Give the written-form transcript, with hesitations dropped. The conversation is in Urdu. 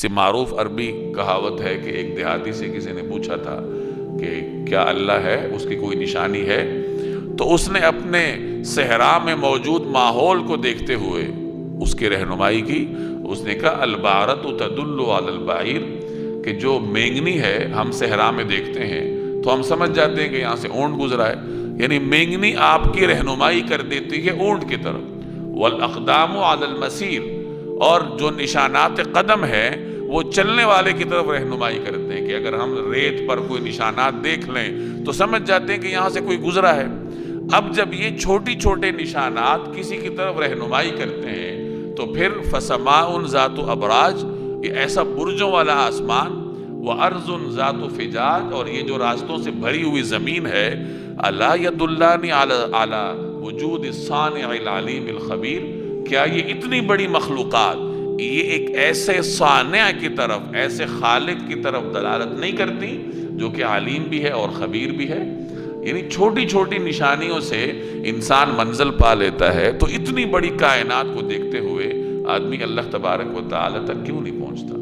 سے معروف عربی کہاوت ہے کہ ایک دیہاتی سے کسی نے پوچھا تھا کہ کیا اللہ ہے، اس کی کوئی نشانی ہے؟ تو اس نے اپنے صحرا میں موجود ماحول کو دیکھتے ہوئے اس کی رہنمائی کی۔ اس نے کہا البارۃ تدل علی البعیر، کہ جو مینگنی ہے ہم صحرا میں دیکھتے ہیں تو ہم سمجھ جاتے ہیں کہ یہاں سے اونٹ گزرا ہے، یعنی مینگنی آپ کی رہنمائی کر دیتی ہے اونٹ کی طرف۔ والاقدام علی المسیر، اور جو نشانات قدم ہے وہ چلنے والے کی طرف رہنمائی کرتے ہیں، کہ اگر ہم ریت پر کوئی نشانات دیکھ لیں تو سمجھ جاتے ہیں کہ یہاں سے کوئی گزرا ہے۔ اب جب یہ چھوٹی چھوٹے نشانات کسی کی طرف رہنمائی کرتے ہیں تو پھر فسماء ذات ابراج، یہ ایسا برجوں والا آسمان، وارض ذات فجاج، اور یہ جو راستوں سے بھری ہوئی زمین ہے، الا یدلانی علی وجود الصانع العلیم الخبیر، کیا یہ اتنی بڑی مخلوقات یہ ایک ایسے صانع کی طرف، ایسے خالق کی طرف دلالت نہیں کرتی جو کہ علیم بھی ہے اور خبیر بھی ہے؟ یعنی چھوٹی چھوٹی نشانیوں سے انسان منزل پا لیتا ہے، تو اتنی بڑی کائنات کو دیکھتے ہوئے آدمی اللہ تبارک و تعالی تک کیوں نہیں پہنچتا؟